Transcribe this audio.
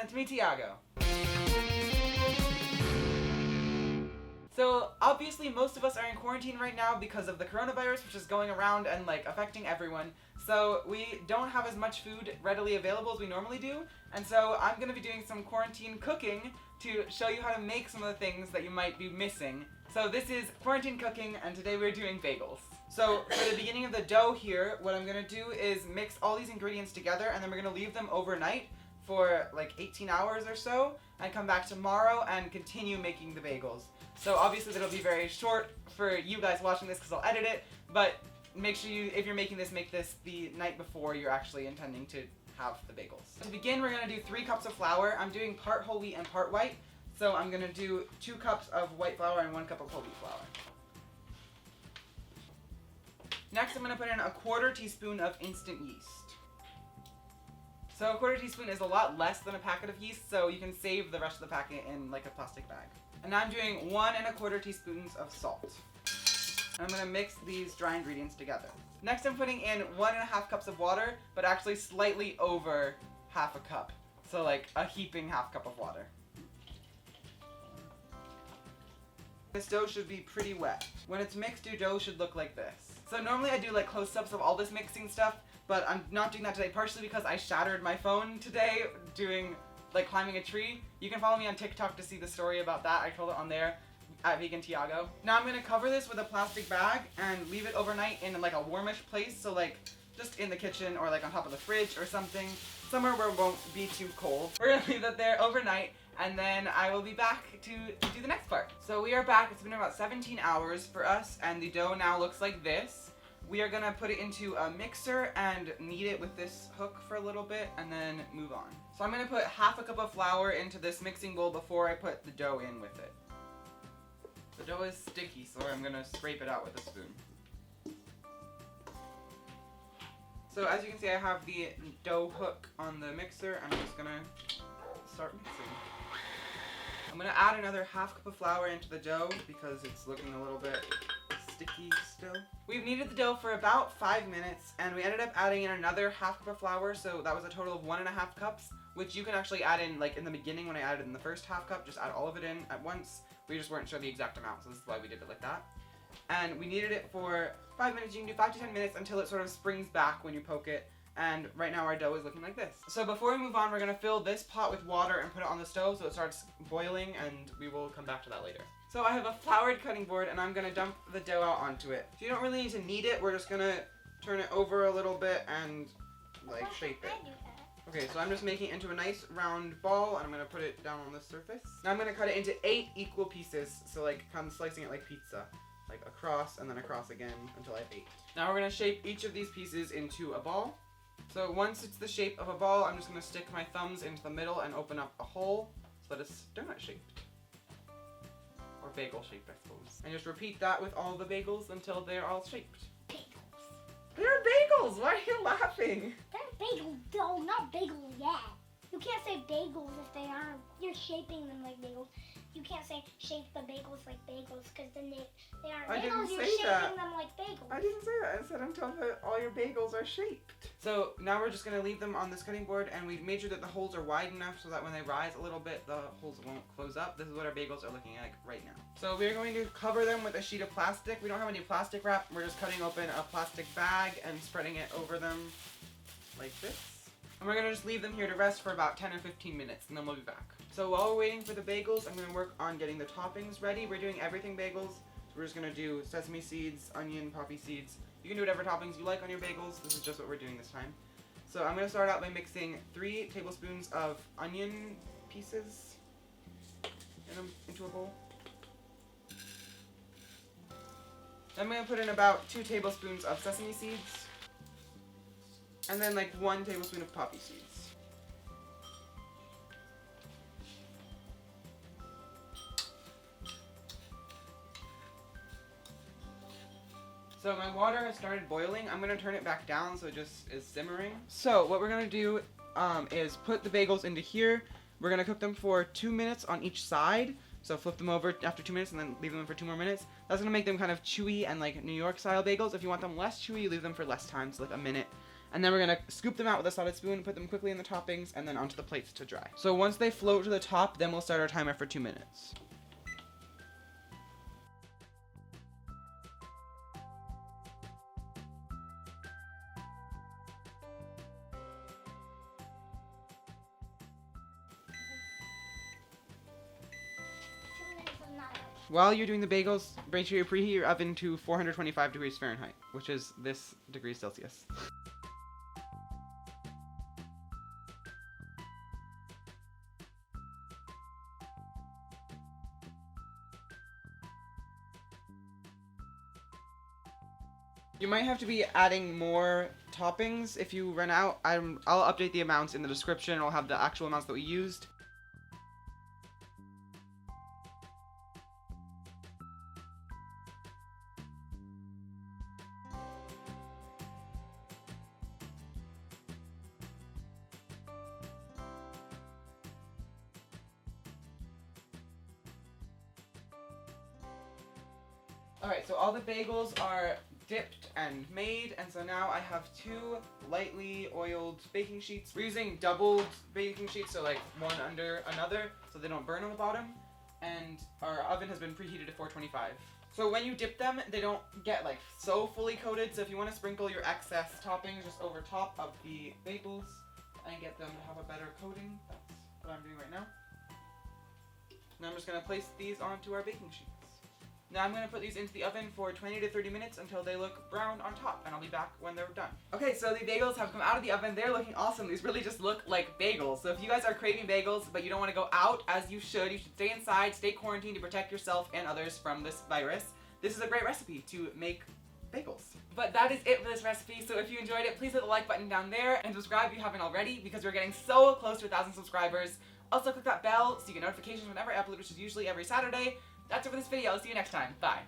and it's me, Tiago. So obviously most of us are in quarantine right now because of the coronavirus, which is going around and like affecting everyone. So we don't have as much food readily available as we normally do, and so I'm going to be doing some quarantine cooking to show you how to make some of the things that you might be missing. So this is quarantine cooking, and today we're doing bagels. So for the beginning of the dough here, what I'm going to do is mix all these ingredients together, and then we're going to leave them overnight for like 18 hours or so, and come back tomorrow and continue making the bagels. So obviously that'll be very short for you guys watching this because I'll edit it, but make sure you, if you're making this, make this the night before you're actually intending to have the bagels. To begin, we're going to do 3 cups of flour. I'm doing part whole wheat and part white, so I'm going to do 2 cups of white flour and 1 cup of whole wheat flour. Next, I'm going to put in a 1/4 teaspoon of instant yeast. So a 1/4 teaspoon is a lot less than a packet of yeast, so you can save the rest of the packet in like a plastic bag. And now I'm doing 1 1/4 teaspoons of salt. And I'm going to mix these dry ingredients together. Next, I'm putting in 1 1/2 cups of water, but actually slightly over half a cup. So like a heaping half cup of water. This dough should be pretty wet. When it's mixed, your dough should look like this. So normally I do like close-ups of all this mixing stuff, but I'm not doing that today, partially because I shattered my phone today doing like climbing a tree. You can follow me on TikTok to see the story about that. I told it on there at Vegan Tiago. Now I'm gonna cover this with a plastic bag and leave it overnight in like a warmish place, so like just in the kitchen or like on top of the fridge or something, somewhere where it won't be too cold. We're gonna leave that there overnight, and then I will be back to do the next part. So we are back. It's been about 17 hours for us, and the dough now looks like this. We are gonna put it into a mixer and knead it with this hook for a little bit and then move on. So I'm gonna put half a cup of flour into this mixing bowl before I put the dough in with it. The dough is sticky, so I'm gonna scrape it out with a spoon. So as you can see, I have the dough hook on the mixer. I'm just gonna start mixing. I'm gonna add another half cup of flour into the dough because it's looking a little bit sticky still. We've kneaded the dough for about 5 minutes, and we ended up adding in another half cup of flour, so that was a total of 1 1/2 cups, which you can actually add in like in the beginning when I added in the first half cup. Just add all of it in at once. We just weren't sure the exact amount, so this is why we did it like that. And we kneaded it for 5 minutes. You can do 5 to 10 minutes until it sort of springs back when you poke it. And right now our dough is looking like this. So before we move on, we're going to fill this pot with water and put it on the stove so it starts boiling, and we will come back to that later. So I have a floured cutting board, and I'm going to dump the dough out onto it. So you don't really need to knead it. We're just going to turn it over a little bit and like shape it. Okay, so I'm just making it into a nice round ball, and I'm going to put it down on the surface. Now I'm going to cut it into 8 equal pieces, so like kind of slicing it like pizza. Like across and then across again until I have 8. Now we're going to shape each of these pieces into a ball. So once it's the shape of a ball, I'm just going to stick my thumbs into the middle and open up a hole so that it's donut shaped. Or bagel shaped, I suppose. And just repeat that with all the bagels until they're all shaped. Bagels. They're bagels! Why are you laughing? They're bagels, though, not bagels yet. You can't say bagels if they aren't. You're shaping them like bagels. You can't say shape the bagels like bagels because then they aren't I bagels. didn't You're say shaping that. them like bagels. I didn't say that. I said until all your bagels are shaped. So now we're just going to leave them on this cutting board, and we've made sure that the holes are wide enough so that when they rise a little bit, the holes won't close up. This is what our bagels are looking like right now. So we're going to cover them with a sheet of plastic. We don't have any plastic wrap. We're just cutting open a plastic bag and spreading it over them like this. And we're going to just leave them here to rest for about 10 or 15 minutes, and then we'll be back. So while we're waiting for the bagels, I'm going to work on getting the toppings ready. We're doing everything bagels. So we're just going to do sesame seeds, onion, poppy seeds. You can do whatever toppings you like on your bagels. This is just what we're doing this time. So I'm going to start out by mixing 3 tablespoons of onion pieces into a bowl. Then I'm going to put in about 2 tablespoons of sesame seeds. And then like 1 tablespoon of poppy seeds. So my water has started boiling. I'm going to turn it back down so it just is simmering. So what we're going to do is put the bagels into here. We're going to cook them for 2 minutes on each side. So flip them over after 2 minutes and then leave them for 2 more minutes. That's going to make them kind of chewy and like New York style bagels. If you want them less chewy, you leave them for less time, so like a minute. And then we're gonna scoop them out with a solid spoon, put them quickly in the toppings, and then onto the plates to dry. So once they float to the top, then we'll start our timer for 2 minutes. While you're doing the bagels, make sure you preheat your oven to 425 degrees Fahrenheit, which is this degrees Celsius. You might have to be adding more toppings if you run out. I'll update the amounts in the description. I'll have the actual amounts that we used. Alright, so all the bagels are dipped and made, and so now I have 2 lightly oiled baking sheets. We're using doubled baking sheets, so like one under another, so they don't burn on the bottom, and our oven has been preheated to 425. So when you dip them, they don't get like so fully coated, so if you want to sprinkle your excess toppings just over top of the bagels and get them to have a better coating, that's what I'm doing right now. Now I'm just going to place these onto our baking sheets. Now I'm going to put these into the oven for 20 to 30 minutes until they look brown on top, and I'll be back when they're done. Okay, so the bagels have come out of the oven. They're looking awesome. These really just look like bagels. So if you guys are craving bagels, but you don't want to go out, as you should stay inside, stay quarantined to protect yourself and others from this virus. This is a great recipe to make bagels. But that is it for this recipe, so if you enjoyed it, please hit the like button down there, and subscribe if you haven't already, because we're getting so close to 1,000 subscribers. Also click that bell so you get notifications whenever I upload, which is usually every Saturday. That's it for this video. I'll see you next time. Bye.